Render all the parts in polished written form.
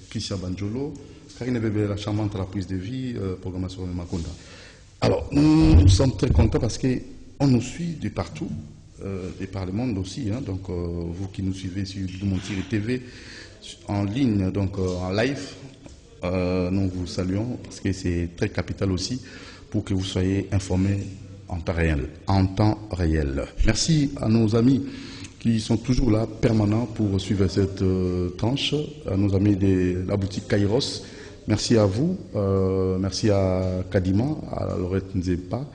Christian Banjolo, Karine Bébé, la charmante à la prise de vie, programmation de Makonda. Alors, nous sommes très contents parce qu'on nous suit de partout, et par le monde aussi. Hein, donc, vous qui nous suivez sur Doumontiri TV, en ligne, donc en live, nous vous saluons parce que c'est très capital aussi pour que vous soyez informés en temps réel. En temps réel. Merci à nos amis qui sont toujours là, permanents, pour suivre cette tranche, à nos amis de la boutique Kairos. Merci à vous, merci à Kadima, à Laurette Nzepa,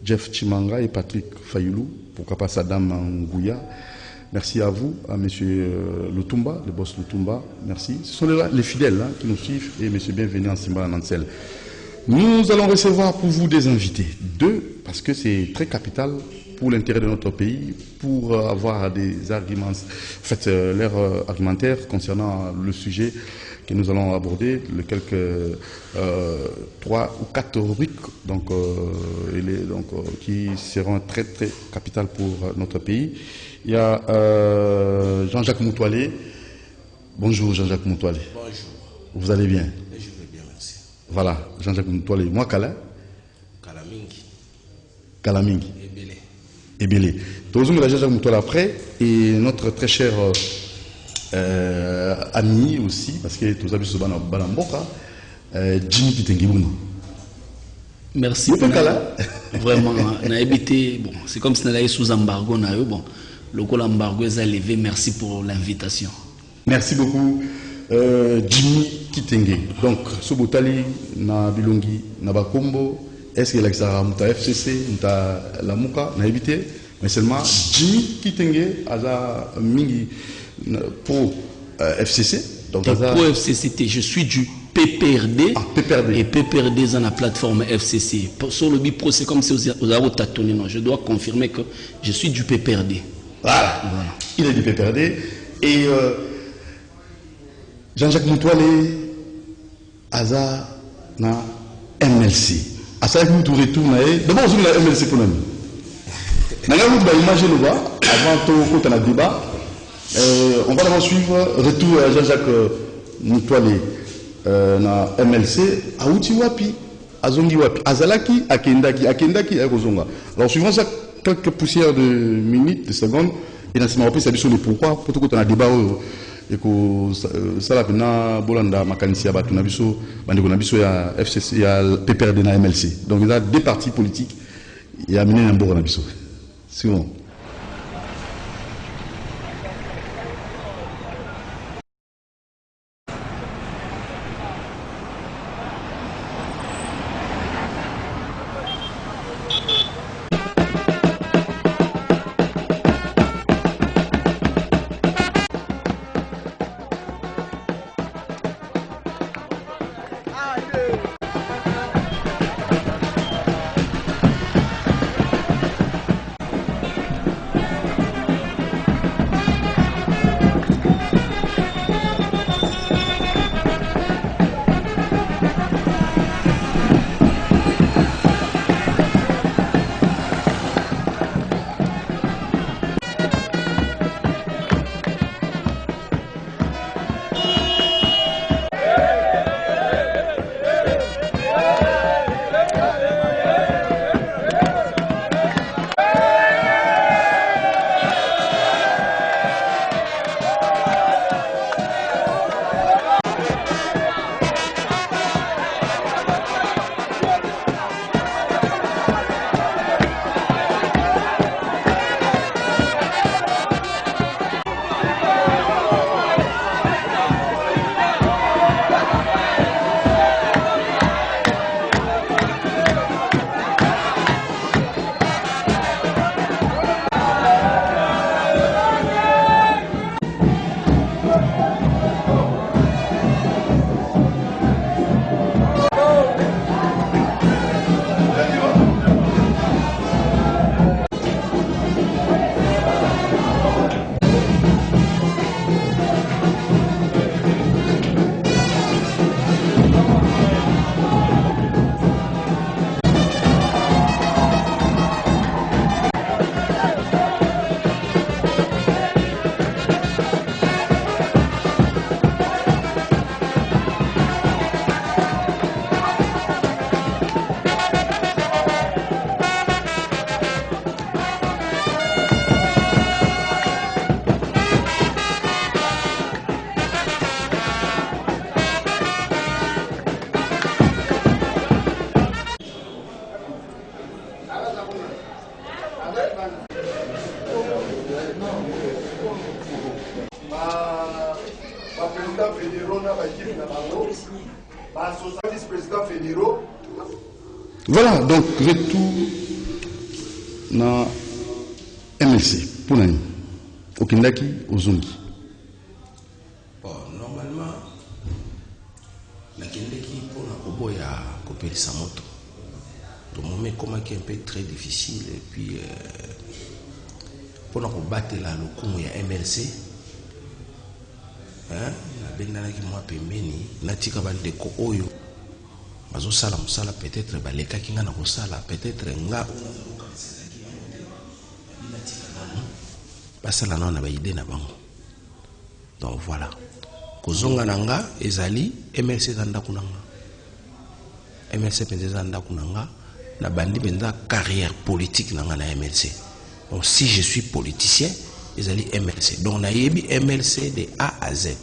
Jeff Chimanga et Patrick Fayoulou, pourquoi pas Sadam Ngouya. Merci à vous, à M. Lutumba, le boss Lutumba, merci. Ce sont les fidèles hein, qui nous suivent, et M. Bienvenu en Simba Nansel. Nous allons recevoir pour vous des invités, deux, parce que c'est très capital pour l'intérêt de notre pays, pour avoir des arguments, en fait, l'air argumentaire concernant le sujet que nous allons aborder, les quelques 3 ou 4 rubriques donc, qui seront très très capitales pour notre pays. Il y a Jean-Jacques Moutoualé. Bonjour Jean-Jacques Moutoualé. Bonjour. Vous allez bien? Je vais bien, merci. Voilà, Jean-Jacques Moutoualé. Moi, Kala? Kalamingi. Kalamingi. Ebele. Ebele. Tous nous Jean-Jacques Moutoualé après, et notre très cher ami aussi, parce que tous amis sont Balamboka, Jimmy Kitengiboum. Merci. Vraiment, on a habité, bon, c'est comme si on allait sous embargo, bon, le col embargo est levé, merci pour l'invitation. Merci beaucoup, Jimmy Kitenge. Donc, Sobotali, na Bilongi, na Bakombo, est-ce que l'exara muta FCC, muta la Muka, na habité, mais seulement Jimmy Kitenge, aza mingi pour FCC. Donc, pour FCC, je suis du PPRD, PPRD. Et PPRD dans la plateforme FCC. Sur le bipro, c'est comme si vous avez tâtonné. Non, je dois confirmer que je suis du PPRD. Voilà. Il est du PPRD. Et Jean-Jacques Moutoualé, Aza, na MLC. Asa vous tout retourne. D'abord, vous avez la MLC pour nous. Vous imaginez le voir, avant tout le débat. On va d'abord suivre retour à Jean-Jacques Moutoualé. Na MLC a outi wapi azongi wapi azalaki akendaki akozonga. Alors suivant ça quelques poussières de minutes de secondes et dans ce moment ça biso le pourquoi pour tout qu'on a débat et que ça la pena bolanda makanisi ya batu na biso bandeko na biso ya FCC ya PPRD na MLC. Donc il y a deux partis politiques et amené na mboko na biso. C'est bon. vice-présidents fédéraux, vice-présidents fédéraux. Voilà, donc retour dans MLC pour nous. Au Kindaki, au Zongi. Bon, normalement, la Kindaki pour la Koboya, Kopeli Samoto. Le moment comment qui est un peu très difficile et puis pour nous battre là le coup il y a MLC. Hein, la bendana qui moi pembeni, natika bande ko oyo. Mazo sala musala peut-être baleka kinga na ko sala peut-être nga basala na ba idée na bango. Donc voilà. Kozonga nanga ezali MLC zanda kunanga. MLC penza zanda kunanga na bandi benza carrière politique nanga na MLC. Donc si je suis politicien, ezali MLC. Donc na yebi MLC de A à Z.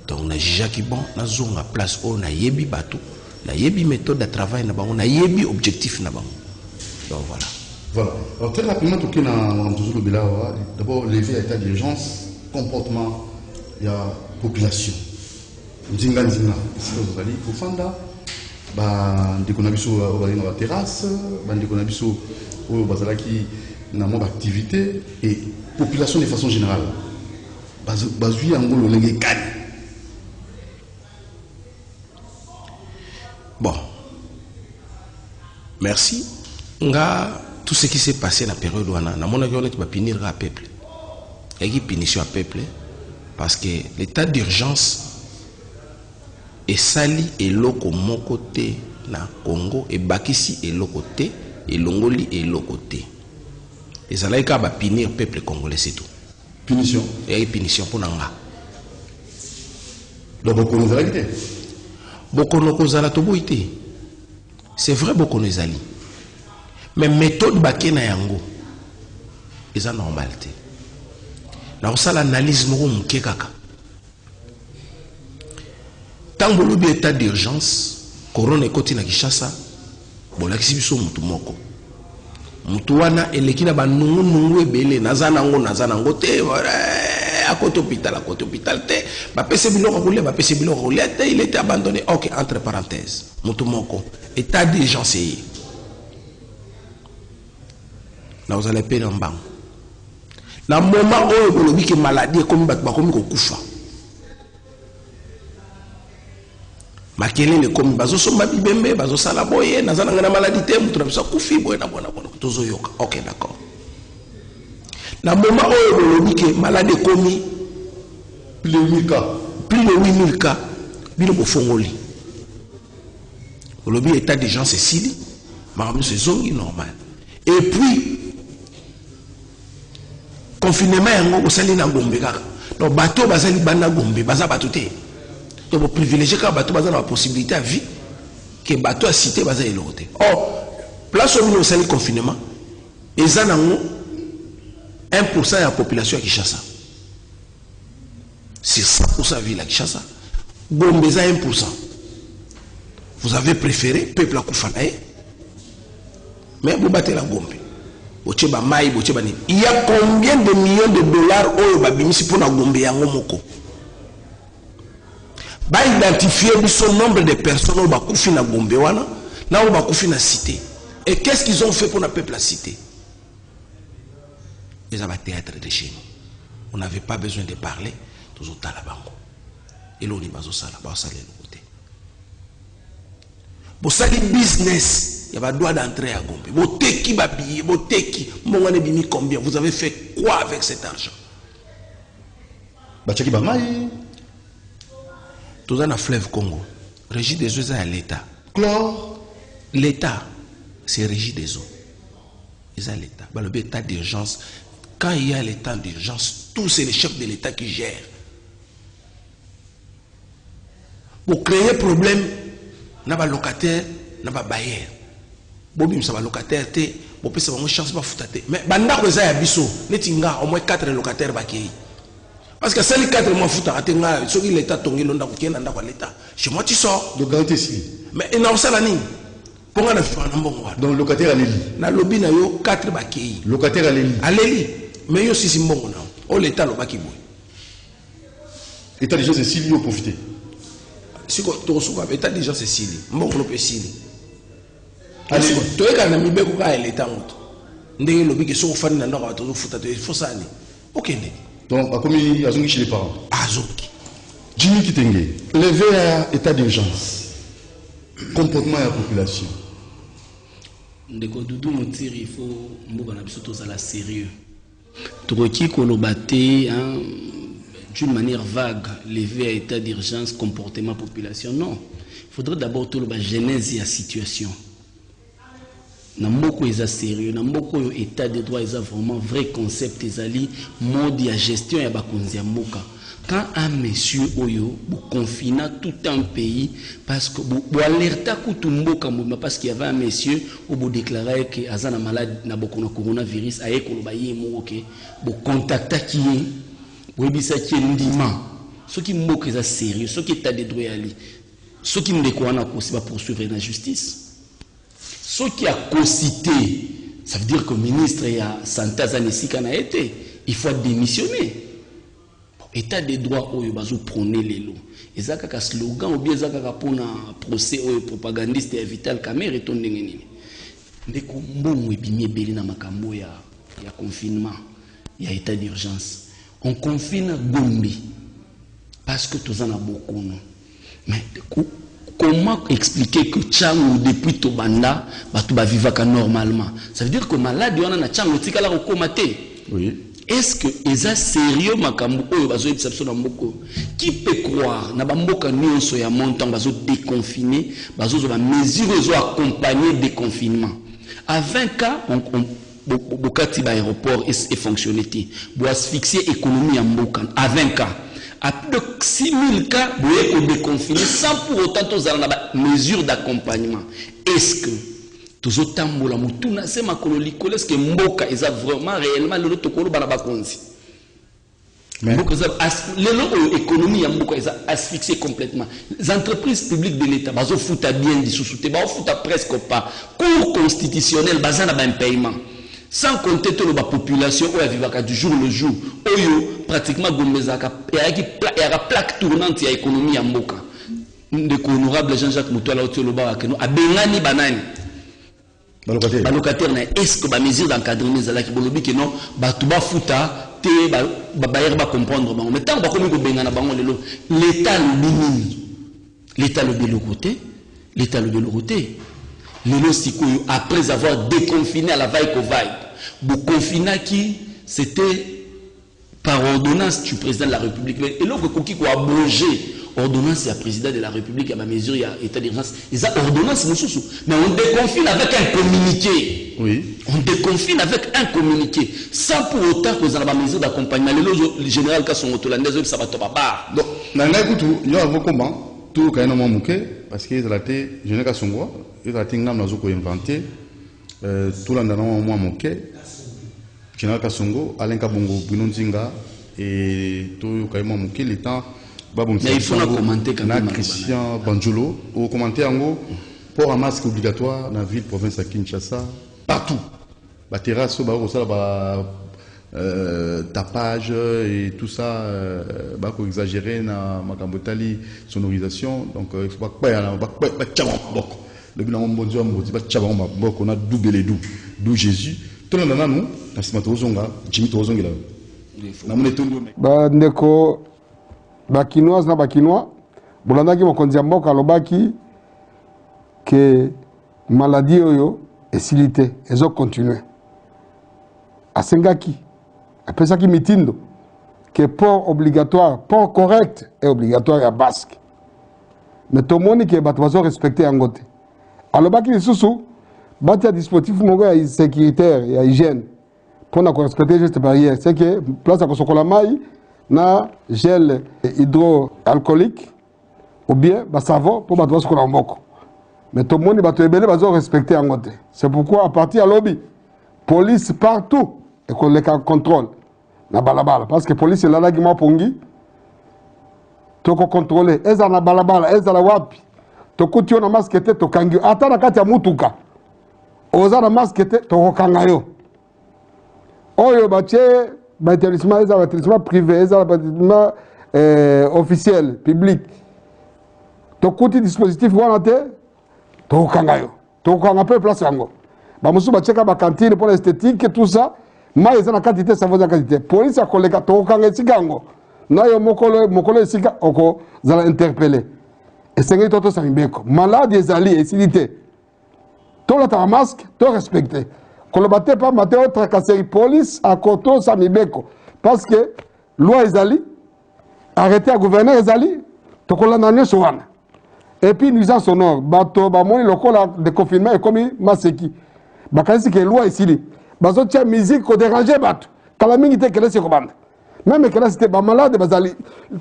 Donc na jaki bon na zonga place o na yebi batou, na yebi méthode de travail na bango, na yebi objectif na bango. Donc voilà. Voilà. Alors très rapidement, tout d'abord lever à état d'urgence, comportement, il y a population. Nzinga nzinga, vous allez pour Fanda, ndikonabiso au la terrasse, ndikonabiso au bazalaki na mon activité et population de façon générale. Bazui angolo lenge kani. Bon. Merci. Nga tout ce qui s'est passé dans la période où on a dit va punir le peuple. Et qui punition au peuple parce que l'état d'urgence est sali et l'autre mon côté na Congo et Bakissi et l'autre côté et Longoli et l'autre côté. Et ça là il va punir le peuple congolais c'est tout. Punition. Et punition pour nanga. Donc beaucoup nous arrêter. Beaucoup nous cause la toboité. C'est vrai beaucoup nous ali. Mais méthode bakena yango eza normalité. Na osala analyse moko muke kaka. Tango lobi état d'urgence, corona ekoti na Kinshasa, bolakisi biso mutu moko. Mutu wana eleki na banungu nungu ebele naza nango te à côté hôpital te ba pese biloko kolia te il était abandonné. OK, entre parenthèses. Mutu moko état d'urgence yi. Na vous allez payer un banc. Na moment où vous avez que maladie comme bakomi ko kufa. Makele le comme bazo somba bibembe bazo sala boye na zana ngana maladie te mutu na bisa kufi boye na bona tozo yoka. OK, d'accord. Na moment où vous avez que maladie komi Plus de 8000 cas. Bino ko fongoli. Vous avez état d'urgence c'est sili. Maram c'est zongi normal. Et puis confinement yango osali na Gombe kaka. Donc bateau bazali bana Gombe baza bateau te. Donc vous privilégiez ka bateau baza la possibilité à vie que bateau à cité baza elote. Or place où nous osali confinement eza nango 1% de la population à Kinshasa. Sur 100% ville à Kinshasa, Gombe eza 1%. Vous avez préféré peuple à Koufanae, mais vous battez la Gombe. Il y a combien de millions de dollars au babimisi pour la Gombe yango moko? Ba identifier son nombre de personnes au bakufi na Gombe wana, na au bakufi na cité. Et qu'est-ce qu'ils ont fait pour le peuple à cité? Ils avaient théâtre de chez nous. On n'avait pas besoin de parler, tous au talabango. Et l'on y bazo sala, ba sala le côté. Pour ça les business. Il y a droit d'entrer à Gombe. Boteki babillet, boteki. Mongane bimi combien? Vous avez fait quoi avec cet argent? Bachaki bamai. Tout ça dans fleuve Congo. Régie des eaux à l'État. Chlore. L'État, c'est régie des eaux. Ils ont l'État. L'état d'urgence. Quand il y a l'état d'urgence, tous c'est les chefs de l'État qui gèrent. Pour créer problème, n'a pas locataire, n'a pas bailleur. Bobi msa ba locataire te, bo pesa bango chance ba futate. Mais banda ko za ya biso, netinga au moins 4 locataires ba kei. Parce que c'est les 4 mois futa atenga, soki l'état tongi londa ko kena ndako l'état. Chez moi tu sors de garantie si. Mais il n'a pas ni. Ponga na fa na mbongo wa. Donc locataire aleli. Na lobby na yo 4 ba kei. Locataire aleli. Aleli. Mais yo sisi mbongo na. O l'état lo ba ki boy. état d'urgence est si lié au profiter. Si tu reçois l'état d'urgence c'est si lié. Bon, on peut si lié. Allez, tu es quand même bien quoi l'état autre. Ndenge lobi que so fani na ndako to futa to fosani. OK né. Donc à combien azongi chez les parents. Azongi. Jimmy Kitenge, levé à état d'urgence. Comportement de la population. Ndeko Doudou Motiri, il faut mboka na biso tozala sérieux. Tokoki kolobate d'une manière vague, levé à état d'urgence, comportement population. Non. Il faudrait d'abord tout le genèse et la situation. Namboko est sérieux, Namboko état de droit est vraiment vrai concept ezali mode de gestion ya bakonzi ya mboka. Quand un monsieur oyo confina tout un pays parce que bo alerta kutumboka parce qu'il y avait un monsieur où bo déclarait que azana malade na bokona coronavirus aye koloba yemo OK bo contacta qui bo bisa qui ndima ce qui mboka est sérieux ce qui état de droit ali ce qui ndeko wana ko va poursuivre la justice. Ce qui a concité, ça veut dire que le ministre et la santé a été, il faut démissionner. État des droits, il faut prôner les lots. Et ça, c'est un slogan, ou bien ça, c'est un procès propagandiste et Vital Kamerhe et tout. Mais comme on est bien belé dans makambo, il y a confinement, il y a état d'urgence. On confine Gombe parce que tout en a beaucoup. Mais comment expliquer que Tchango depuis Tobanda va vivre normalement? Ça veut dire que malade on a Tchango tikala kokomate. Oui. Est-ce que est sérieux makambo oyo bazo exception na mboko? Qui peut croire na bamboka nyonso ya montant bazo déconfiner, bazo zo ba mesures zo accompagner déconfinement. À 20 cas on bokati ba aéroport et fonctionnalité. Bo asphyxier économie ya mboka à 20 cas. À plus de 6000 cas, vous pouvez déconfiner sans pour autant tous avoir des mesures d'accompagnement. Est-ce que tous autant la mutuna c'est ma cololicole est-ce que mboka est vraiment réellement le tokolo banaba konzi? Mais l'économie ya mboka est asphyxiée complètement. Les entreprises publiques de l'État, bazo fouta bien di sous-souté, bazo fouta presque pas. Cour constitutionnelle bazana ba paiement. Sans compter toute la population où elle vit du jour le jour, où pratiquement il y a une plaque tournante de l'économie en Mboka. Honorable Jean-Jacques Moutoula a Bengani Banani. Balocataire, est-ce que la mesure d'encadrement est là qui bolobi que non, Batouba Fouta, ba comprendre. Mais tant que Bengana Bango, l'État le bimini. L'État le de l'autre côté. L'État le de l'autre côté. Après avoir déconfiné à la vaille-covaille, le confinement qui c'était par ordonnance du président de la République. Et là, qui a abrogé ordonnance du président de la République à ma mesure, il y a état d'urgence. Ils ont ordonnance, mais on déconfine avec un communiqué. Oui. On déconfine avec un communiqué. Sans pour autant que vous avez la mesure d'accompagnement. Le général Kasson Otolandais, ça va te babar. Donc, il y a un comment tout le monde manqué parce que la té général Kasson il a été inventé tout le monde manqué général Kassongo Alain Kabongo Bruno Nzinga et tout le monde manqué le temps mais il faut commenter quand même Christian Banjolo au commenter en gros pour un masque obligatoire dans la ville province à Kinshasa partout la terrasse tapage et tout ça bah faut exagérer na makambotali sonorisation donc il faut pas le bilan bon Dieu on a doublé d'où Jésus tout le monde nous na simatozonga Jimmy tozonga là na mon etongo ba ndeko ba kinoise na ba kinois bolanda ki mokonzi mboka lobaki que maladie oyo esilité ezo continuer asengaki après ça qui mitindo que port obligatoire port correct et obligatoire à basque mais tout le monde qui va respecter en côté alors baki lisusu bati dispositif moko ya sécuritaire ya hygiène pour na respecter juste barrière c'est que place à kosokola mai na gel hydroalcoolique ou bien ba savon pour ba kosokola mboko mais tout le monde va respecter en côté c'est pourquoi à partir à lobby police partout et qu'on les contrôle na balabala parce que police est là qui m'a pongi to ko contrôler eza na balabala eza la wapi to kutio na masque te to kangi ata na kati ya mutuka oza na masque te to kanga yo oyo bache ba établissement eza ba établissement privé eza ba établissement officiel, public, to kuti dispositif wana te, to kangayo. To kangape place yango. Ba musu ba cheka ba cantine pour l'esthétique tout ça. Ma ezana quantité ça vaut la quantité. Police a koleka to kanga sikango. Na yo mokolo sika oko zala interpeller. Et c'est toto sambeko. Malade des alliés et silité. To la ta masque, to respecter. Kolobate pas maté tracasserie police à koto samibeko parce que loi ezali arrêté à gouverner ezali to kolana nyoso wana. Et puis nuisance sonore bato ba moni lokola de confinement et comme maseki. Bakanisi que loi ici. Bazo tia musique ko déranger bato. Kala mingi te kele se kobanda. Même que là c'était ba malade bazali.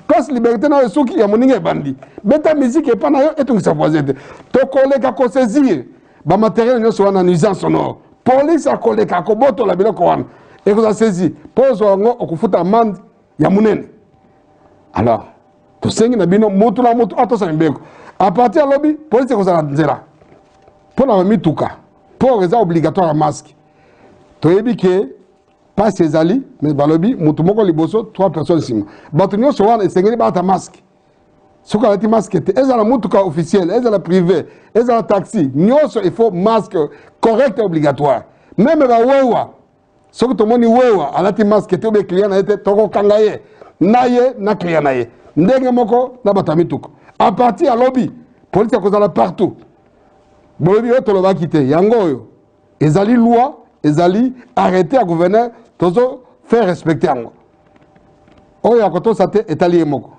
Place liberté na soki ya moninga bandi. Beta musique et pas na yo et tout ça voisin. To koleka ko saisir ba matériel nyoso wana nuisance sonore. Police a koleka ko boto la biloko wana. Et ko saisi. Pose ngo okufuta amende ya munene. Alors, to sengi na bino moto na moto atosa mbeko. À partir de lobby, police est comme pour la mituka, pour les obligatoire à masque. Tu as dit que pas ces alliés, mais dans le lobby, mutumoko liboso 3 personnes ici. Batunyo sowan et sengeli ba ta masque. Ce qu'on a dit masque, est la mutuka officielle, est la privée, est la taxi. Nyoso il faut masque correct et obligatoire. Même ba wewa, ce que tout le monde wewa, à la ti masque était be client na été toko kangaye, naye na client naye. Ndenge moko na batamituka. À partir à lobby, police a causé partout. Bolobi yo tolo ba quitter yango. Ezali loi, ezali arrêter à gouverner, tozo faire respecter yango. Oyo akoto sate etali moko.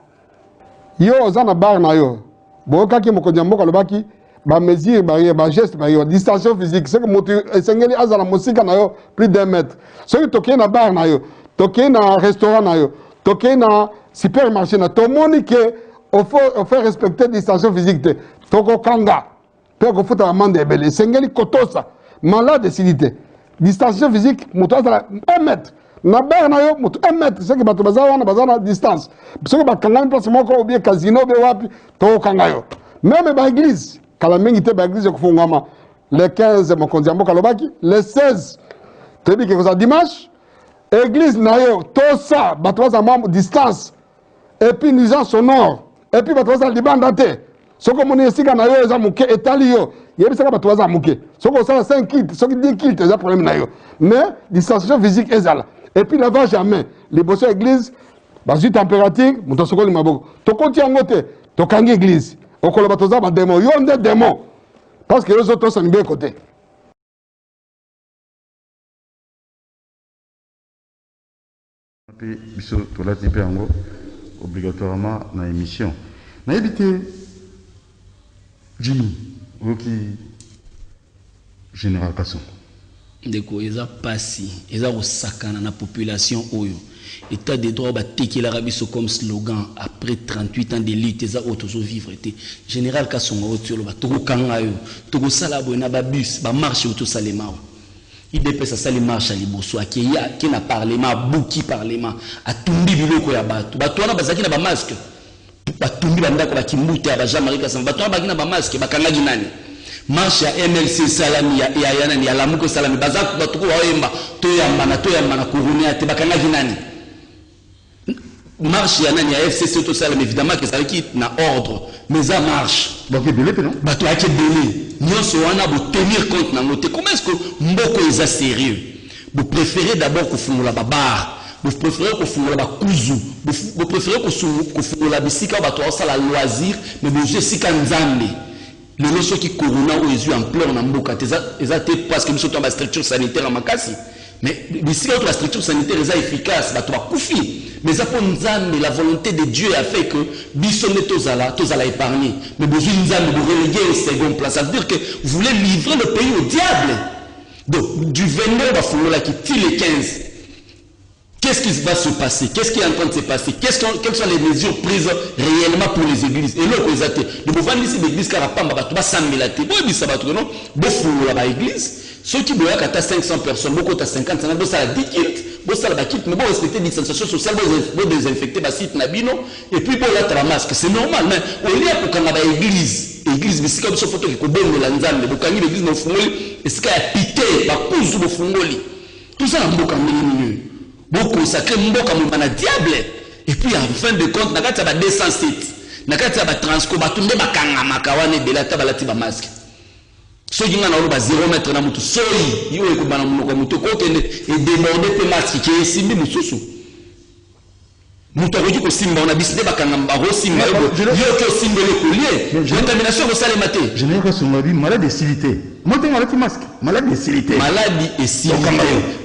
Yo ozana bar na yo. Boka ki moko nyamboka lobaki ba mesure barrière, ba geste barrière, distanciation physique, c'est que moto esengeli azala musika na yo plus d'1 mètre. Ce que toké na bar na yo, toké na restaurant na yo, toké na supermarché na to monique il faut faire respecter la distanciation physique. Toko kanga. Peut qu'on foute la amende ebele. Sengeli kotosa. Malade de silité. Distanciation physique, muto 1 mètre. Na bar na yo, muto 1 mètre. C'est que bato bazawa na bazana distance. C'est que bakanga une place moko ou bien casino be wapi. Toko kanga yo. Même ba église. Kala mingi te ba église kufungama. Le 15 mokondiambo kalobaki. Le 16. Tebi ke kosa dimanche. Église na yo. Tout ça. Bato bazama distance. Et puis nuisance sonore. Et puis bato baza libanda te soko moni esika na yo eza muke etali yo yebisaka bato baza muke soko osala 5 kits soki 10 kits eza problème na yo mais distanciation physique ezala et puis lavage à main liboso église bazwi température moto sokoli maboko tokoti yango te tokangi église okoloba toza bademo yo nde demo parce que yo zo tosa nibe côté biso tolati pe yango obligatoirement na émission. Na évité Jimmy, qui général Kasson. Ndeko eza pasi, eza osakana na population oyo. État de droit bateki la rabiso comme slogan après 38 ans de lutte eza otozo vivre été. Général Kasson otyo lo batoko kanga yo, toko sala boina ba bus, ba marche oto salema. Il dépêche à salir marche à liboso à qui n'a parlement bouki parlement à tumbi biloko ya bato bato wana bazaki na ba masque batumbi banda ko bakimbuta ya baja marika sa bato wana bakina ba masque bakanga ginani marche ya MLC salami ya yana ya lamuko salami bazak bato ko waemba to yamba na kurunia te bakanga ginani marche ya nani ya FCC to salami évidemment que ça qui na ordre mais ça marche donc belé non bato ake belé nyonso wana bo tenir compte na ngote. Comment est-ce que mboko est sérieux? Vous préférez d'abord que fungula babar, vous préférez que fungula bakuzu, vous préférez que fungula bisika bato osala loisir, mais vous sika nzambe. Le loso qui corona ou ezu ampleur na mboka ezate parce que nous sommes dans structure sanitaire en makasi. Mais bisika la structure sanitaire est efficace, bato bakufi. Mais ça pour nzambe, la volonté de Dieu a fait que bisonne tozala épargné. Mais besoin nzambe de reléguer au second place. Ça veut dire que vous voulez livrer le pays au diable. Donc, du 29 à qui tue les 15. Qu'est-ce qui va se passer? Qu'est-ce qui est en train de se passer? Quelles sont les mesures prises réellement pour les églises? Et là, vous avez le mouvement ici l'église Karapamba, va s'amener la tête. Vous ça va tout, non? Vous avez l'église. Ceux qui voient qu'à 500 personnes, beaucoup à 50, ça a 10 kits. Vous avez la kit, mais vous respectez la distanciation sociale, vous désinfectez le site Nabino, et puis vous avez la masque. C'est normal, mais au lieu pour qu'on ait l'église, l'église, mais c'est comme ça, photo qui est bon de l'anzane, vous avez l'église, vous avez et ce qu'il y a pité, vous avez tout ça, vous avez beaucoup consacré, vous avez diable. Et puis en fin de compte, nakati ya ba 207, nakati ya ba transco batumbe bakanga makawane belata balati ba masque. Soki nga na oloba 0 mètre na mutu soyi yo ekobana munoko mutu ko kende et déborder pe masque qui est simbi mususu. Mutu akoki ko simba on a décidé bakanga mbaro simba yo ko simba le collier. Contamination ko sale maté. Je n'ai pas sur ma vie maladie silité. Moi t'es maladie masque, maladie silité. Maladie et silité.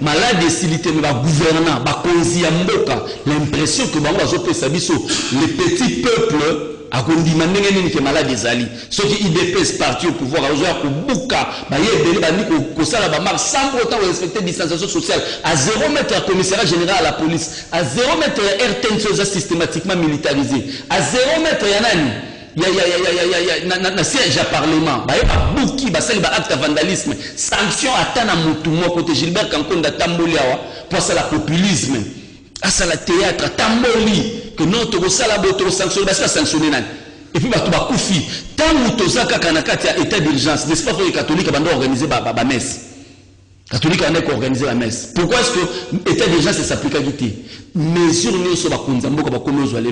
Maladie et silité mais ba gouvernant, ba konzi ya mboka, l'impression que bango bazopesa biso les petits peuples a condamné que malade ezali ceux qui IDPS parti au pouvoir a ozoya kubuka ba yebele bandi ko sala ba marche sans pourtant respecter distanciation sociale à 0 mètre à commissariat général à la police à 0 mètre à RTN systématiquement militarisé à 0 mètre ya nani na siège à parlement ba buki ba sali ba acte de vandalisme sanction atana mutu mo côté Gilbert Kankonda tamboli awa pour ça la populisme à ça la théâtre tamboli que notre sala boto sanctionné parce que sanctionné nan et puis bato ba kufi tant tozaka kanakati ya état d'urgence n'est-ce pas que les catholiques bando organiser ba messe catholique en est organiser la messe pourquoi est-ce que état d'urgence s'applique à guité mesures ne sont pas konzamboka ba konozo les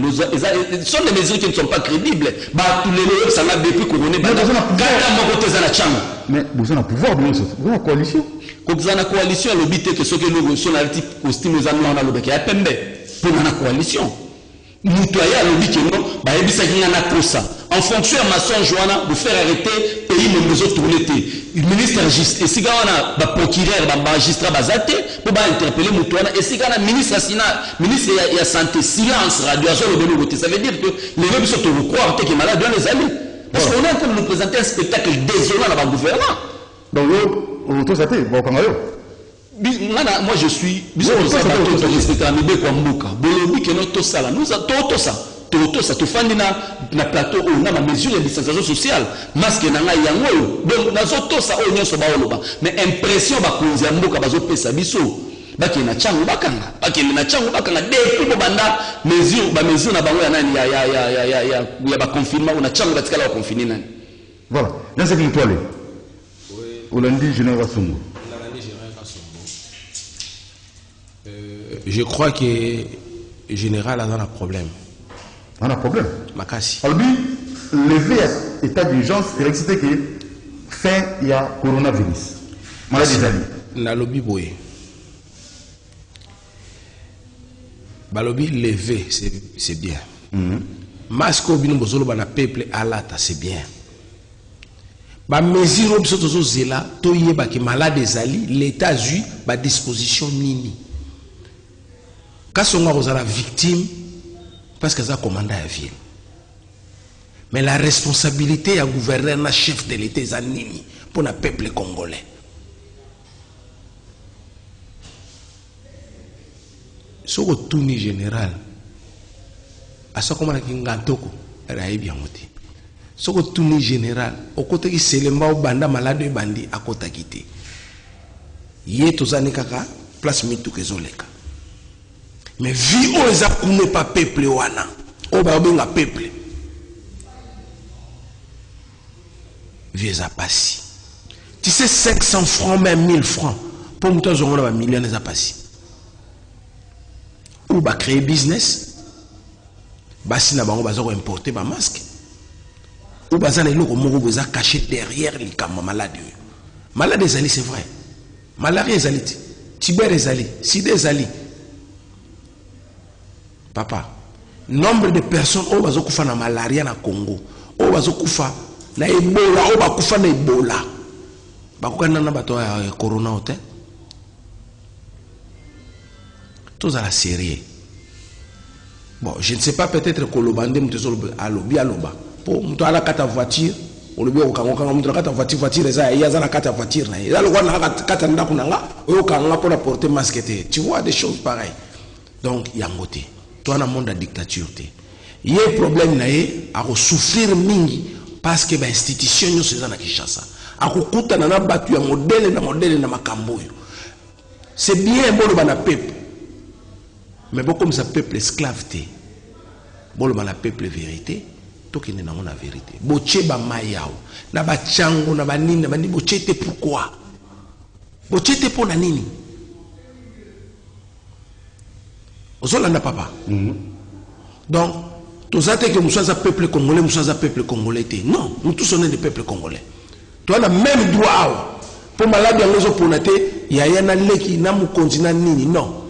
sont des mesures qui ne sont pas crédibles ba tous les ça m'a depuis couronné ba kata moko tezana chama mais vous avez un pouvoir bien sûr vous avez une coalition comme ça na coalition l'obité que ce que nous sur la type costume aux amis on a l'obé ya pembe pour la coalition mutoya l'obité non ba ebisa kinga na kosa en fonction de maçon joana de faire arrêter pays de nous tourner le ministre et si gana ba procureur ba magistrat bazate pour ba interpeller mutoya et si gana ministre sina ministre ya santé silence radio sur le bénévolat ça veut dire que les gens sont au croire que malade dans les amis parce qu'on est en train de nous présenter un spectacle désolant dans le gouvernement donc tout ça t'es bon quand moi je suis nous ça te fait na plateau on a ma mesure de distanciation sociale masque na ngai yango donc nazo to ça o nyoso ba oloba mais impression ba kunzia mboka bazo pesa biso baki na changu bakanga depuis bo banda mesure na bango ya nani ya ba confinement on a changu batikala ba confiner nani voilà dans ce que toi au lundi général Songo je crois que le général a un problème. On a un problème. Makasi. Alors lui, lever état d'urgence, il a excité que fin il y a coronavirus. Maladie d'Ali. Na lobby boy. Balobi lever, c'est bien. Masque au bino bozolo bana peuple alata, c'est bien. Ba mesure obsotozo zela to yeba ki malade ezali l'état ju ba disposition nini. Quand on a la victime, parce que c'est un commandant à ville. Mais la responsabilité est à gouverner un chef de l'État pour le peuple congolais. Ce que tout le général, à ce qu'on a dit, ce que tout le général, au côté qui s'est le banda malade et bandi à côté quitté. Yé tozane kaka place mitu kezoleka. Mais vie où les a pas peuple wana, au babinga peuple. Vie a passé. Tu sais 500 francs même 1000 francs pour nous tous on a millions les a passé. Ou ba créer business, basi na bango bazo importer ba masque. Ou bazana eloko moko boza caché derrière les kama malade. Malade ezali c'est vrai. Malaria ezali. Tiber ezali, sida ezali. Papa, nombre de personnes au bazo kufa na malaria na Congo, au bazo kufa na Ebola, au bazo kufa na Ebola. Bakoka nana bato ya corona ote. Tout ça la série. Bon, je ne sais pas peut-être que le bandé mutezolo alobi aloba. Pour muto ala kata voiture, on le bio kango kango muto kata voiture eza yaza na kata voiture na. Eza lokwa na kata ndako nanga, oyo kanga pour porter masque te. Tu vois des choses pareilles. Donc yangote. Toi dans le monde de la dictature il y a un problème à souffrir mingi parce que l'institution nous c'est dans Kinshasa à kukuta na batu ya modèle na makambo c'est bien bon le peuple mais bon comme ça peuple esclave bon le peuple vérité to qui n'est pas la vérité boche ba mayao na ba chango na ba nini na ba ni boche te pourquoi boche te pour na nini Ozolanda papa. Donc, tous que nous sommes un peuple congolais, nous sommes un peuple congolais. Non, nous tous sommes des peuples congolais. Tu as le même droit. Pour malade, il y a un qui n'a pas continent nini. Non.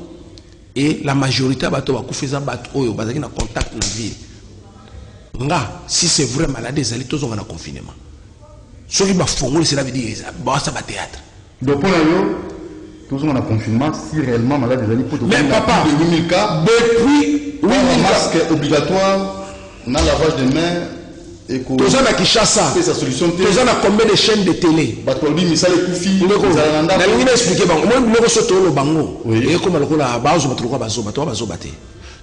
Et la majorité va faire ça, va en contact dans la ville. Si c'est vrai maladie, ils sont en confinement. Ceux qui vont c'est la vie dire ça va théâtre. Donc pour nous, tous sont en confinement si réellement malade des pour mais papa, de 8000 cas depuis un masque obligatoire, on a lavage des mains et que tous à Kinshasa. C'est sa solution. Tous à combien de chaînes de télé? Batolbi misale kufi. Na lingi expliquer bango. Moi nous soto le bango. Et comme le kola bazo batruka bazo baté.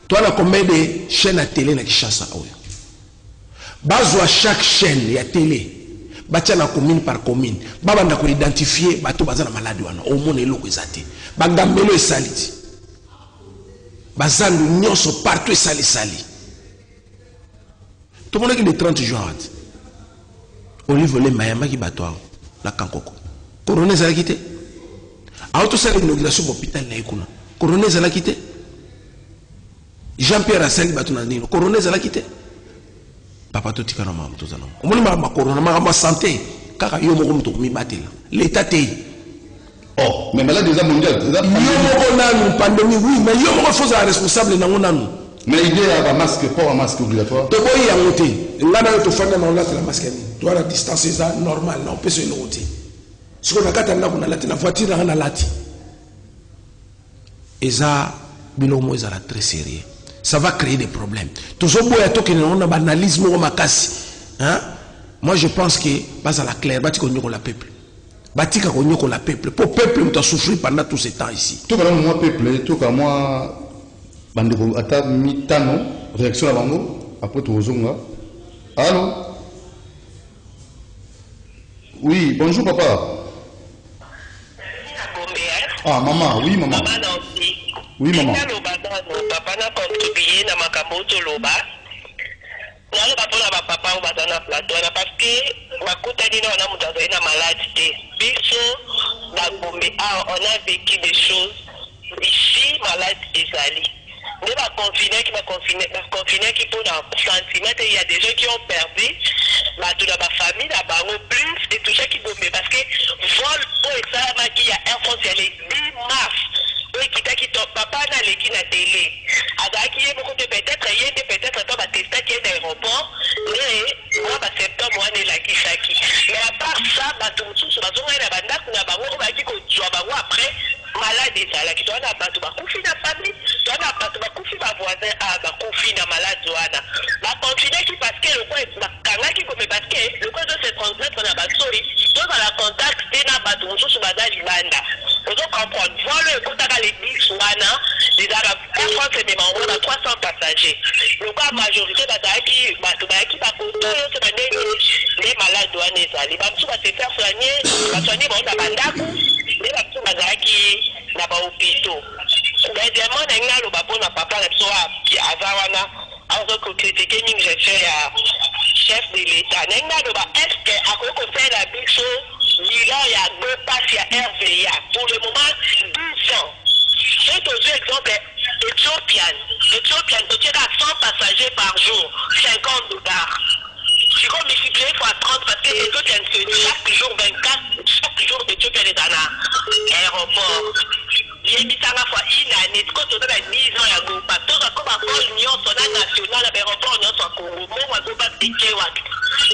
Toi na combien de chaînes à télé na Kinshasa oyo? Bazo à chaque chaîne ya télé. Batia na commune par commune. Baba nda ko identifier bato bazana malade wana. Au monde eloko ezate. Bagambelo esaliti. Bazandu nyonso partout esali. Tout le monde qui est le 30 juin. Olive le Mayama qui bat la Kankoko. Coroner a quitté. Auto sali l'inauguration de l'hôpital na Ekuna. Coroner a quitté. Jean-Pierre a sali batuna nino. Coroner a quitté. Papa tout tika na mamu tout ça non. Omoni ma corona ma santé. Kaka yo moko muto mi batela. L'état té. Oh, mais malade déjà mondial. Yo moko nanu pandémie oui, mais yo moko faut être responsable na nanu. Mais l'idée est un masque, pas un masque obligatoire. Tu peux y aller. Là, tu fais la masque. Tu as la distance, c'est normal. On peut se noter. Ce qu'on a fait, la voiture, on a la et ça, bilomo est très sérieux. Ça va créer des problèmes. Toujours on a banalisme ou makasi. Moi, je pense que bas à la claire, bâti qu'on y la peuple. Bâti qu'on y la peuple. Pour peuple, on a souffert pendant tout ce temps ici. Tout comme moi, peuple, tout comme moi. Bandeko ata mitano réaction à bango après tout ozonga. Allô? Oui, bonjour papa. Ah maman, oui maman. Oui maman. Papa n'a contribué dans ma capote loba. N'a pas pour la papa ou bazana plateau parce que ma coûte dit non on a monté na maladie. Biso na Gombe on a vécu des choses ici malade ezali. Ne va confiner qui pour un sentiment, il y a des gens qui ont perdu toute la famille, la banque plus de tout ça qui tombe parce que vol pour ça qui a un fonds c'est les 10 mars oui qui tombe papa n'a les qui na télé avec qui est beaucoup de peut-être toi va tester qui est d'aéroport mais moi va septembre on est là qui saki mais à part ça bah tout ça va on est là banda kuna bango va qui ko joa bango après malade ça là qui doit na ba tout ba confiner la famille doit na ba tout ba confiner ba voisin ah ba confiner malade wana la confiner qui parce que le quoi kanga qui comme parce que le quoi doit se transmettre na ba sorry doit la contact na ba tout so ba da libanda on doit comprendre voilà le contact les 10 wana les arabes Air France c'est on a 300 passagers le quoi majorité ba da qui ba tout ba c'est ba les malades wana ezali ba tout ba se faire soigner ba soigner ba on a bandako les ba tout ba qui na ba hôpitaux mais demain n'a le babon na papa na so azawana azo ko critiquer ning je fais à chef de l'état n'a le ba est-ce que à quoi qu'on fait la bicho Lila ya deux passes ya RVA pour le moment 12 ans c'est deux exemple Ethiopian tu as 100 passagers par jour $50 si on multiplie fois 30 parce que Ethiopian chaque jour 24 chaque jour Ethiopian est dans l'aéroport j'ai dit ça la fois une année quand on a 10 ans ya go pas tout comme à l'union nationale l'aéroport union soit Congo moi go pas piquer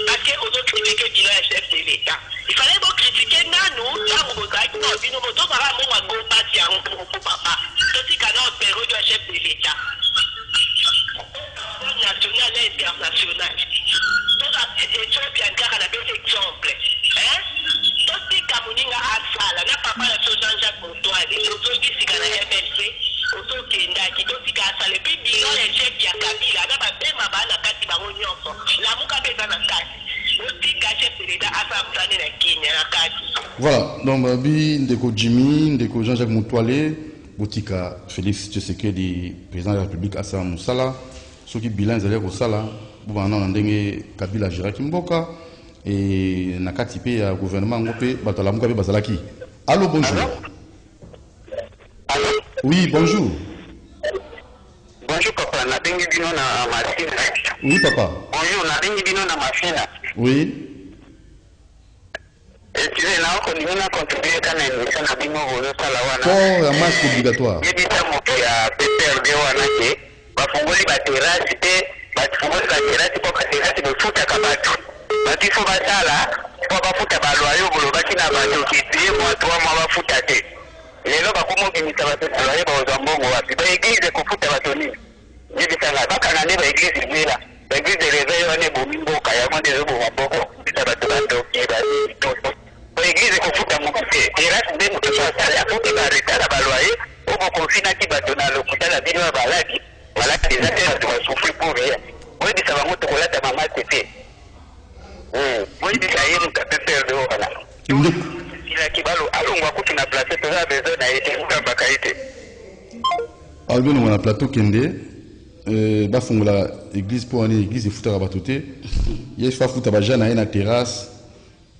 parce que aux autres critiquer dit le chef de l'état il fallait donc critiquer nano là on va dire non bino moto ça va moi go pas tiens pour papa tout canal période du chef de l'état national et international tout ça Ethiopian car on a bien exemple tout kamuninga asala na papa na so Jean-Jacques Motoali aujourd'hui si kana MLC oso kenda ki to si ka asala puis bilan les chefs ya Kabila na ba bema ba na kati ba nyonso la muka beza na kati oti ka chef de l'état asa mtane na Kenya na kati voilà donc bi ndeko Jimmy ndeko Jean-Jacques Motoali botika Félix Tshisekedi président de la République asa musala soki bilan ezali ko sala bana na ndenge Kabila Jiraki Mboka et na kati pe ya gouvernement ngopé batala muka be bazalaki. Allô bonjour. Allô? Oui bonjour. Bonjour papa. Bonjour, na bengi bino na machine. Oui, papa. Bonjour, na bengi bino na machine. Oui. Tu es là, on dit qu'on a contribué quand même, ça n'a pas eu de salawana. Port ya masque obligatoire. Il dit ça, mon pays a PPRD ou à Naké, va fongoli la terrasse, va fongoli la terrasse, pour que la terrasse me foute à Kabatou. Va tu faut pas ça là, pour pas foutre à Baloyo, pour le bâti n'a pas de qui tue, moi 3 mois va foutre à tête. Les gens va comment qu'ils ça va se travailler pour aux ambons, va église de Kofuta va tenir. Je dis ça là, va canner l'église est là. L'église de réveil, on est bon, il y a moins de gens pour beaucoup, ça va te battre, qui va tout. L'église est confutée à mon côté. Et là, c'est même que ça a fait un arrêt à la baloyer. Au moment où on finit qui va donner le coup de la vidéo à Baladi. Voilà que les affaires doivent souffrir pour rien. Moi, je dis ça va monter là, ta maman c'était. Moi, je dis ça y est, nous avons fait de voilà. Il a qui va alors on va couper la place, tout ça, besoin n'a été ou d'un bacaïté. Alors, nous avons un plateau Kende. Bafongola église pour aller église et foutre à batouté. Il y a foutre à bajana et na terrasse.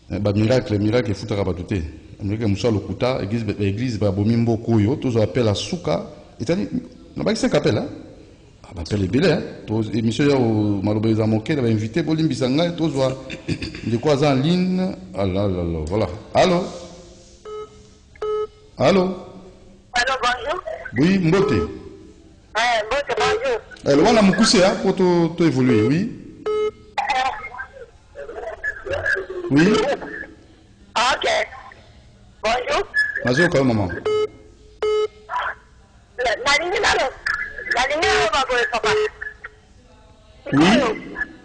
Ba miracle et foutre à batouté. Amérique musa lokuta église ba bomimbo koyo tous appellent à souka. C'est-à-dire non pas que c'est appel hein. Ba appelle belé hein. Tous émission ya au malobeza moké va inviter Bolimbi Sanga tous voir de quoi en ligne. Allah voilà. Allô. Allô bonjour. Oui, Mbote. Mbote bonjour. Alors on a moukousé hein pour tout évoluer, oui. Oui. Ok. Bonjour. Bonjour, comment maman? La ligne va pour le papa. Oui.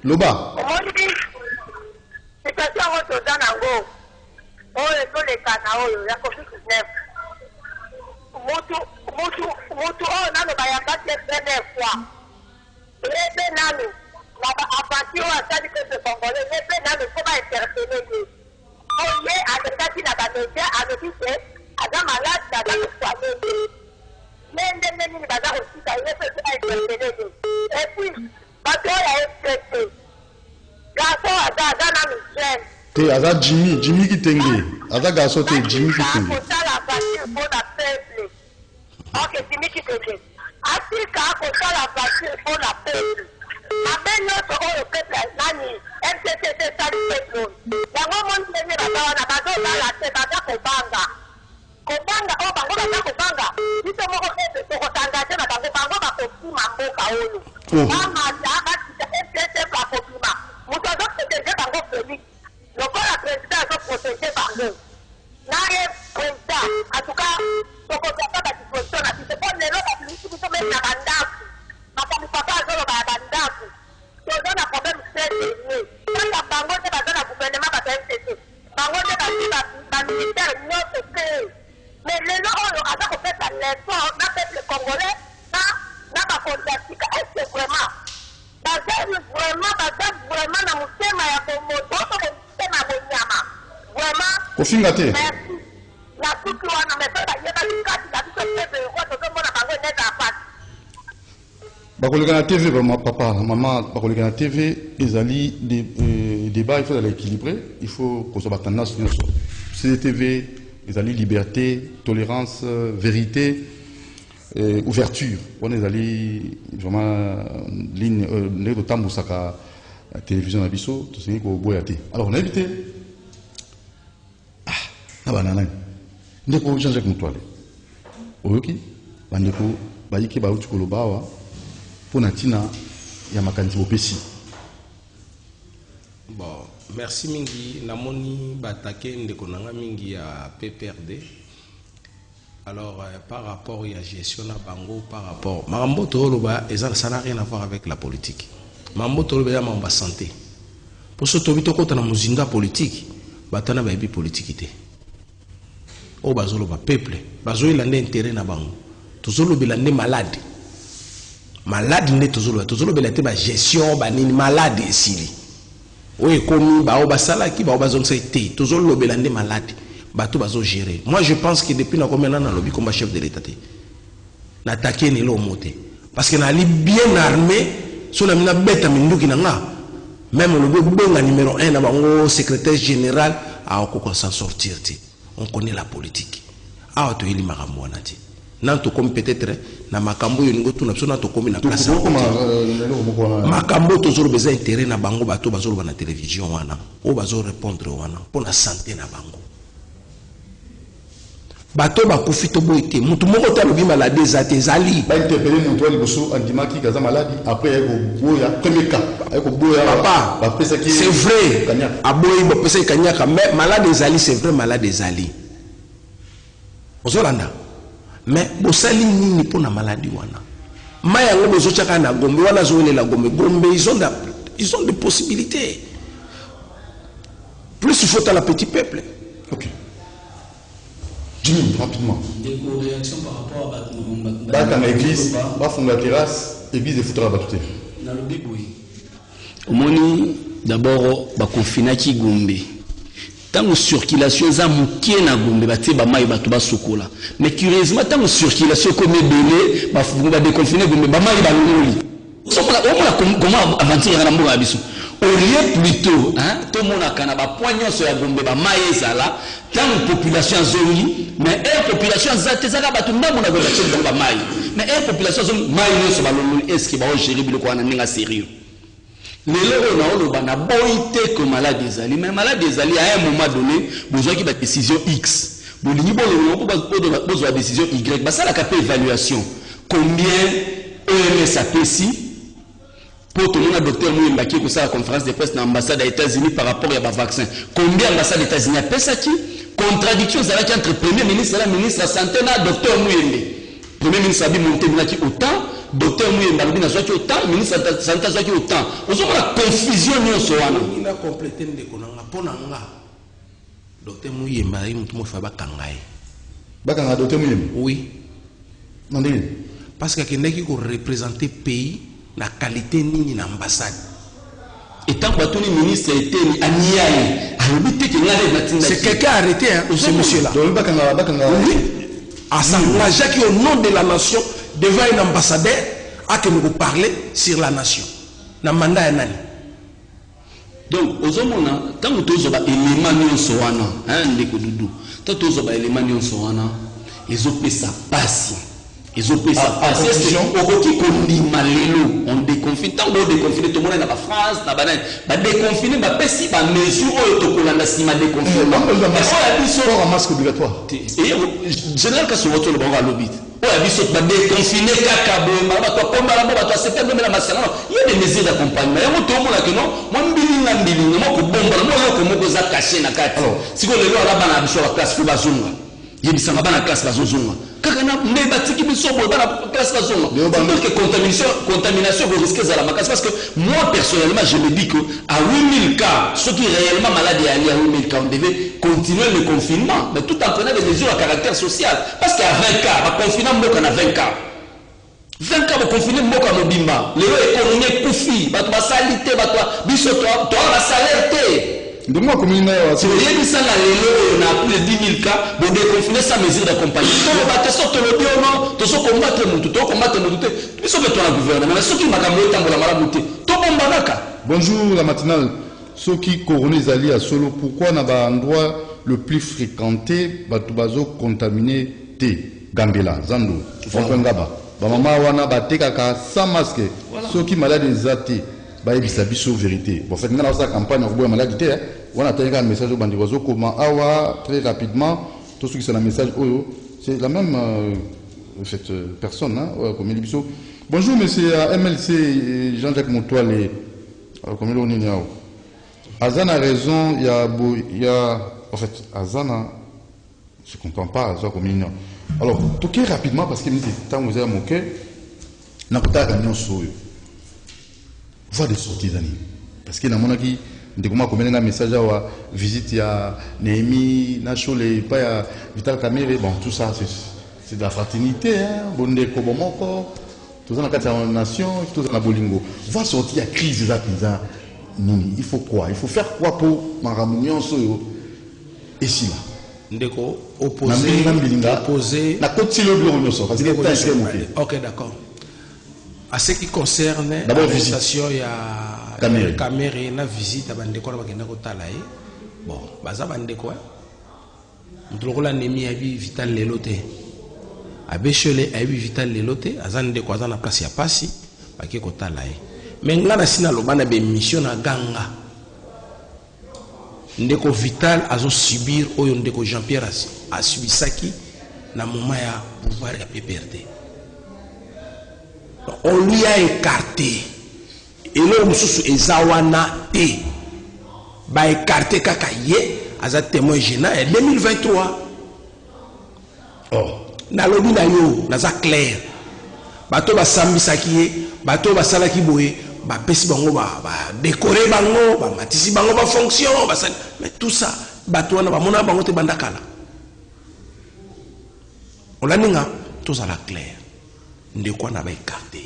Loba. Comment tu dis? C'est ça, on te donne un go. Oh, les canaux, il y a COVID-19. Mutu, oh, non, il y a pas de première fois. Les pénales, à partir où ça dit que ce Congolais, les pénales, il faut pas interpeller. Oh, il y a des gens qui n'ont pas de médias, à me dire que, à la malade, à la soigner. Mais les bazar aussi, ça y est, il faut pas interpeller. Et puis, parce qu'il y a un garçon, à la Michel. Te aza Jimmy qui tengue. Aza garçon te Jimmy qui tengue. La voiture pour la peuple. Ok, Jimmy qui tengue. Africa a la voiture pour la peuple. Amen notre le peuple nani. MCCC sali peuple. Yango mon tenye na bazo la te baza kobanga. Kobanga o bango baza kobanga. Bito moko ete to kotangaje na bango ba kopima mboka oyo. Mama ya ba MCCC ba kopima. Muto zo protéger bango Félix. Le corps président doit protéger par nous. N'ayez président, en tout cas, ce qu'on ne pas de disposition, c'est qu'on est là, qui sont même la bandade. Madame Papa, je vais la bandade. Si on a un problème, c'est lié. Quand la banque est dans le gouvernement, va faire MCC. Banque est dans le militaire, notre pays. Mais les gens, on a fait l'effort, on a fait le Congolais, n'a pas fantastique. Est-ce que vraiment, vraiment, dans mon thème, il y a un mot, Kofinga te. La toute loi n'a même pas bakoleka na TV vraiment papa maman bakoleka na TV ezali débat il faut l'équilibrer il faut qu'on soit tendance nyonso CTV ezali liberté tolérance vérité ouverture on ezali vraiment ligne ne to tambusaka télévision na biso to sengi ko boya te alors on a évité na banana ndeko Jean-Jacques Mutwale oyoki bandeko bayiki bauti kolobawa pona tina ya makanisi bopesi. Bon, merci mingi namoni batake ndeko nanga mingi ya PPRD. Alors par rapport à la gestion na bango par rapport makambo toloba ça n'a rien à voir avec la politique. Makambo toloba ya mamba santé. Pour ce tobito kota na muzinga politique batana ba bi politique te. O bazolo ba peuple bazo ilande intérêt na bango tozolo belande malade ne tozolo belate ba gestion ba nini malade esili o ekomi ba o basala ki ba o bazon te tozolo belande malade bato bazo gérer. Moi je pense que depuis na combien na lobby comme chef de l'état te na attaquer ni lo moté parce que na li bien armé so na mina beta minduki na nga même le bonga numéro 1 na bango secrétaire général a ko s'en sortir te. On connaît la politique. Ah, tu es l'imaramoanati. nanto comme peut-être na makambo yo ningo tuna biso nanto comme na place makambo toujours besoin intérêt na bango bato bazolo na télévision wana o bazo répondre wana pour la santé na bango bato bakufi to boité mutu moko ta lobi maladie ezali ba interpeller mutu ali boso andimaki kaza maladie après eko boya premier cas eko boya papa ba pesa ki c'est vrai aboyi bo pesa kanyaka mais maladie ezali c'est vrai maladie ezali ozolanda mais bosali nini pour na maladie wana maya ngo bozo chaka na gombe wana zolela gombe ils ont des possibilités plus il faut à la petit peuple. OK. Dis rapidement. Des réactions par rapport à dans l'église, va fonder la terrasse, église de foutre la batute. Dans le Bible, oui. Au moni d'abord ba confina ki Gombe. Tant circulation za mukie na Gombe batie ba mai bato ba sokola. Mais curieusement tant circulation comme belé ba déconfiner Gombe ba mai ba loli. Comment aventure na mboka biso. Au lieu plutôt hein tout monde a kana ba poignon sur ya Gombe ba mai ezala tant population zoli mais population zate zaka bato ndambo na Gombe tshelo ba mai mais population zoli mai ne so ba loli est-ce que ba o gérer biloko wana ninga sérieux. Lelo na oloba na boité que malade ezali mais malade ezali à un moment donné besoin qui ba décision X bolingi bolo pour besoin décision Y ba ça la cap évaluation combien EMS a pesi pour tout le monde docteur Mouyemba qui a la conférence de presse dans l'ambassade des États-Unis par rapport à vaccin combien l'ambassade des États-Unis a pesa qui contradiction entre premier ministre et la ministre de la santé na docteur Mouyemba premier ministre a dit monter qui autant docteur Mouyemba a dit autant ministre de la santé a dit autant vous avez la confusion nyonso wana il a complété ndeko nanga pona nga docteur Mouyemba il mutu mofa bakangai bakanga docteur Mouyemba oui mandé parce que kendeki ko représenter pays la qualité nini na ambassade et tant que le ministre était à Niaï c'est quelqu'un arrêté hein ce monsieur là oui à s'engager qui au nom de la nation devant un ambassadeur à que nous parler sur la nation na mandat nani donc aux hommes tant que tous les éléments nyonso wana hein ndeko dudu tant tous les éléments nyonso wana ils ont fait ça patient. Ils ont pris ça. On déconfine. Tant qu'on déconfine, tout le monde est dans la France, dans la banane. On déconfine, on fait si, on mesure, on a déconfiné. On a un masque obligatoire. Général, quand on vote le bon à l'obit, on a dit qu'on déconfiné, il y a des mesures d'accompagnement. Il y a tout le monde qui non, moi, caché na carte. Si on est là, on a la classe, il y a des classe, mais batiki biso boba la classe bazonga donc contamination vous risquez à la macasse parce que moi personnellement je me dis que à 8000 cas ceux qui réellement malades à 8000 cas on devait continuer le confinement mais tout en prenant des mesures à caractère social parce qu'à 20 cas va confiner mboka na 20 cas 20 cas va confiner mboka mobimba les économie kufi bato ba salité bato biso toi la salaire té de moi comme il si vous avez ça là on a plus de 10 000 cas vous déconfinez sans mesure d'accompagnement on va te sortir le bio non to so combattre mutu to combattre mutu biso beto na gouvernement mais ceux qui makambo etambola malamuté to bombanaka. Bonjour la matinale ceux qui couronné zali à solo pourquoi na ba endroit le plus fréquenté bato bazo contaminé té Gambela Zando Ngaba ba mama wana ba tekaka sans masque ceux qui malades zaté ba ebisa biso vérité bon fait ngana sa campagne ko boya maladie té on a un message au bandi bazo comment awa très rapidement tout ce qui c'est un message oyo c'est la même cette personne hein comme il biso bonjour monsieur MLC Jean-Jacques Montoile comme il on est Azana a raison il y a en fait Azana je comprends pas ça comme il alors toquez rapidement parce que me dit tant vous avez mon cœur na kotaka nyonso oyo voix de sortie d'année parce que na monaki ndekoma komenga message à visite ya Néhémie Nachole pas ya Vital Kamerhe bon tout ça c'est de la fraternité hein bonde ko bomoko tout ça na kati ya nation tout ça na bolingo voix sortie ya crise za pizza nini il faut quoi il faut faire quoi pour maramunion soyo et si là ndeko opposé la côte le bureau nyonso parce que est OK d'accord à ce qui concerne l'arrestation il y a Kamerhe na visite bandeko na bakenda kotala bon baza bandeko ndolokola Néhémie abi Vital lelo te abeshele ayebi Vital lelote azan ndeko aza na place ya pasi bake kotala ye mais nga na sina lobana be mission na ganga ndeko Vital azo subir oyo ndeko Jean-Pierre a subisaki na moment ya pouvoir ya PPRD. On lui a écarté et l'homme sous ezawana te ba écarté kaka ye aza témoin gênant en 2023. Oh na lobi na yo naza clair bato ba sambisaki ye bato ba salaki boye ba pesi bango ba décorer bango ba matisi bango ba fonction mais tout ça bato wana ba mona bango te bandakala olaninga tous à la clair ndeko na ba écarté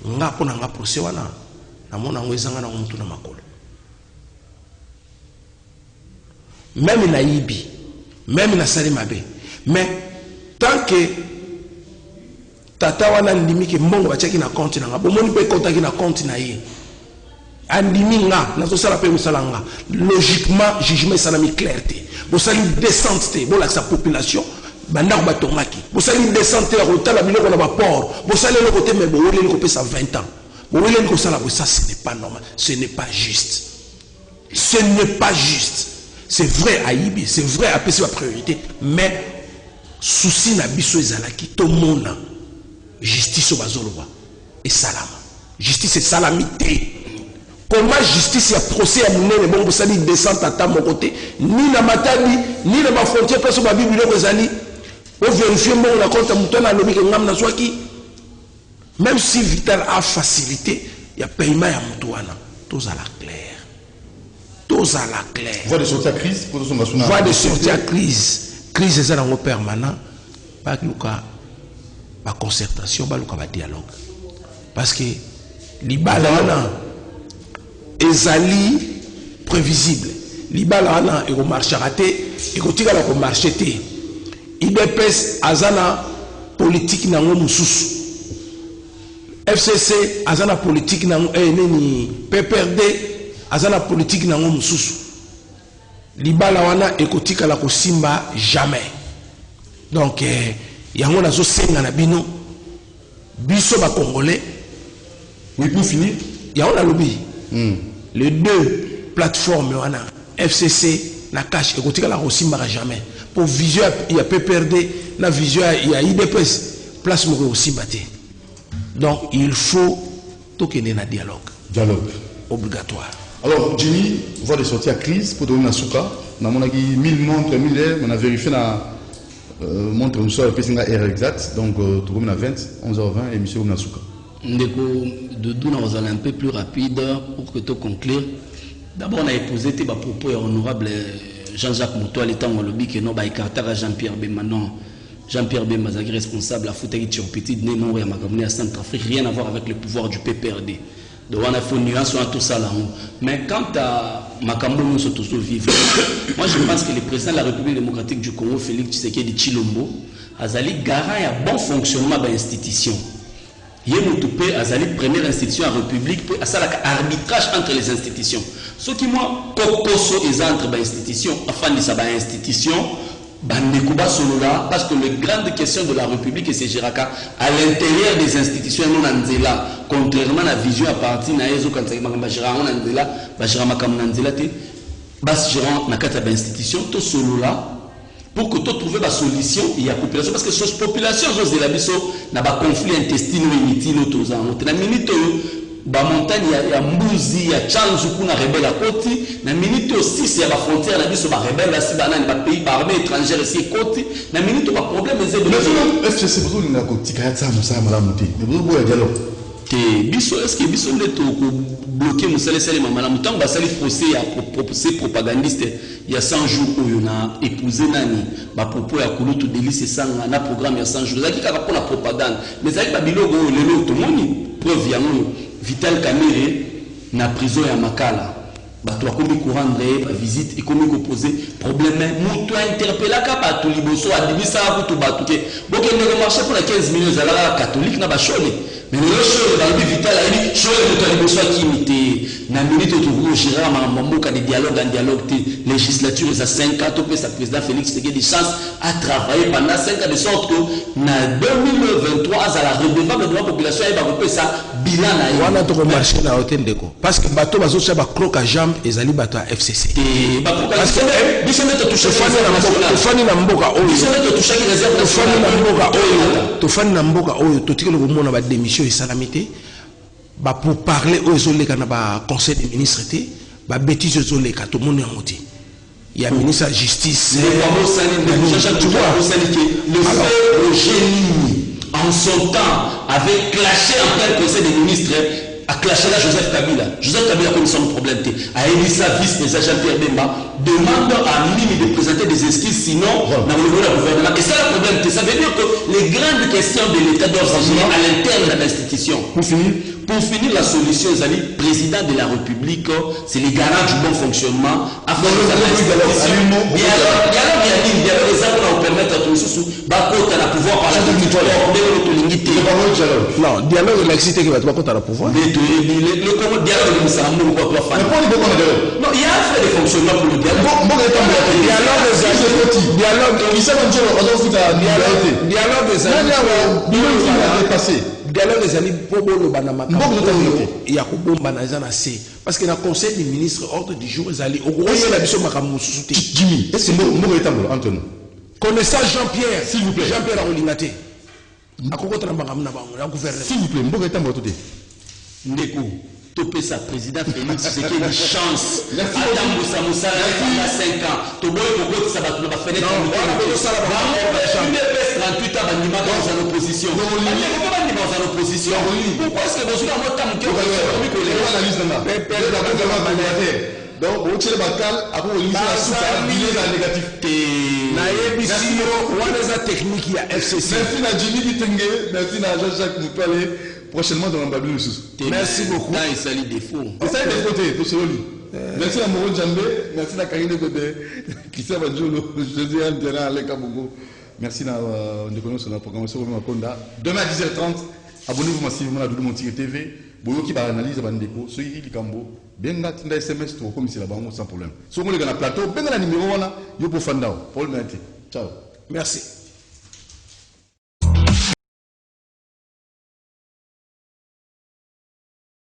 nga pona nga procès wana na mona ngo ezanga na mutu na makolo même na yibi même na sali mabe mais tant que tata wana ndimi ke mbongo bachaki na compte na nga bomoni pe kotaki na compte na ye andimi nga na to sala pe musala nga logiquement jugement ça na mi clarté bo sali descente te bo la sa population banda ko batongaki bo sali descente ya kotala biloko na ba port bo sali le côté mais bo wele ko pesa 20 ans bo wele ko sala bo ça ce n'est pas normal, ce n'est pas juste, ce n'est pas juste. C'est vrai à Ibi, c'est vrai à PCA priorité, mais souci na biso ezalaki to mona justice au bazoloba et salama. Justice et salamité. Comment justice y a procès à mouné bon vous savez descente à mon côté ni na matadi ni na ma frontière parce que ma bible le ezali on vérifie mon la compte mutana lobi ke ngam na swaki même si Vital a facilité il y a paiement ya mutuana tous à la claire. Tous à la claire. Voie de sortie à crise. Voie de sortie à crise. Crise est un permanent. Pas la concertation, pas le dialogue. Parce que l'Ibala est prévisible. L'Ibala est au marché raté. Et quand il a au marché, il dépêche Azana politique dans le Moussous. FCC Azana politique dans le PPRD. Azana politique na ngomu susu libala wana ekotika la kosimba jamais donc yango nazo senga na bino biso ba congolais oui pour finir yango na lobi les deux plateformes wana FCC na cash ekotika la kosimba jamais pour vision il y a PPRD na vision il y a IDPS place moko kosimba te donc il faut tokende na dialogue obligatoire. Alors, Jimmy, voie de sortie à crise pour donner un souka. Nous avons 1000 montres, 1000 heures, on a vérifié la montre nous sommes à l'heure exacte. Donc, tout comme 20, 11h20, émission comme souka. De d'où nous allons un peu plus rapide pour que tu conclure. D'abord, on a épousé tes propos honorable Jean-Jacques Moutoua, l'état en lobby que nous avons écarté à Jean-Pierre Bemba. Non, Jean-Pierre Bemba est responsable à Foutaï Tchopiti, de Némon et à Magamouné à Centrafrique, rien à voir avec le pouvoir du PPRD. Donc on a fait une nuance sur tout ça là-haut. Mais quant à Makambo, nous sommes tous vivants. Moi je pense que le président de la République démocratique du Congo, Félix Tshisekedi Tshilombo, a garant un bon fonctionnement de l'institution. Il y a une première institution à la République pour arbitrage entre les institutions. Ce qui moi, Kokoso est entre les institutions, afin de savoir institution. Parce que les grandes questions de la République c'est Géraka à l'intérieur des institutions non anzela contrairement à la vision à partir na yezo quand ça Gérard on anzela Gérard makam anzela te bas Gérard na kata ba institution to solo là pour que tu trouver la solution il y a population parce que cette population de la biso na ba conflit intestin ou inutile to za on na minute ba montagne ya mbuzi ya chanzu kuna rebelle à côté na minute aussi c'est la frontière la biso ba rebelle si ba na pays ba armée étrangère ici côté na minute ba problème c'est de est-ce que c'est besoin de kotika ya tsa musa malamu te mais besoin boya dialogue te biso est-ce que biso ndeto ko bloquer musale sale mama mutango ba sali procès ya proposer propagandiste il y a 100 jours oyo na épouser nani ba propos ya kulutu délice sanga na programme ya 100 jours zaki kaka pour la propagande mais zaki ba bilogo lelo to moni preuve ya ngo Vital Kamerhe na prison ya Makala. Bato akomi courant de visite et komi ko poser problème mutu interpellaka bato liboso adibisa kutu bato ke boke ndeko marché pour la 15 millions za la catholique na ba chole mais le chole dans le Vital a dit chole mutu liboso akimité na la minute où Gérard Mamamboka des dialogues en dialogue législature à 5 ans tout sa président Félix Tshisekedi des chances à travailler pendant 5 ans de sorte que na 2023 à la redevable de la population il va couper ça bilan na wana to marché na hôtel ndeko parce que bateau bazo cha ba croc à jambe ezali bateau à FCC parce que biso neto touché fani na mboka oyo biso neto touché qui réserve to fani na mboka oyo to fani na mboka oyo to tikelo komona ba démission et salamité ba pour parler aux zoleka na ba conseil des ministres té ba bêtise zoleka to monde ngoti il y a ministre de la justice tu vois le génie en son temps avait clashé en plein conseil des ministres a clashé là Joseph Kabila comme son problème a élu sa vice-président Jean-Pierre Bemba demande à Mimi de présenter des excuses sinon dans le gouvernement et ça le problème ça veut dire que les grandes questions de l'état doivent s'agir à l'interne de l'institution. Pour finir la solution le président de la République c'est les garants du bon fonctionnement afin de permettre à tous ceux à pouvoir parler non dialogue de l'excité qui va pas contre le pouvoir le dialogue de Moussamou non il y a un fait de fonctionnement pour le dialogue dialogue des amis pour le banama il y a beaucoup de banazana c'est parce que dans le conseil des ministres ordre du jour ils allaient au gros la mission makamu souté Jimmy est-ce que mo etambo Antonio connaissant Jean-Pierre s'il vous plaît Jean-Pierre Rolingate akoko na bangamna bango na gouvernement s'il vous plaît mo etambo tout ndeko topé sa président Félix Tshisekedi une chance Adam Moussa pendant 5 ans to boy beaucoup ça va la fenêtre une PS 38 ans bandima dans l'opposition dans l'opposition pourquoi est-ce que vous avez un temps que analyse donc vous tirez bacal après vous lisez la soupe bilan négatif na yebisio wana za technique ya FCC merci na Jimmy Bitenge merci na Jean-Jacques Moupale prochainement dans l'ambabule merci beaucoup il s'allie des faux ça des côtés tout seul merci à Moro Djambé merci à Karine Bébé Christian Badjolo José Andera Aleka Bogo merci na on déconne sur la programmation de Makonda demain à 10h30 abonnez-vous massivement à Doudou Montiri TV boyoki ba analyse bandeko soki likambo benga tinda SMS to comme c'est la bango sans problème so mo le gana plateau benga la numéro wana yo po fandao Paul Menté ciao merci.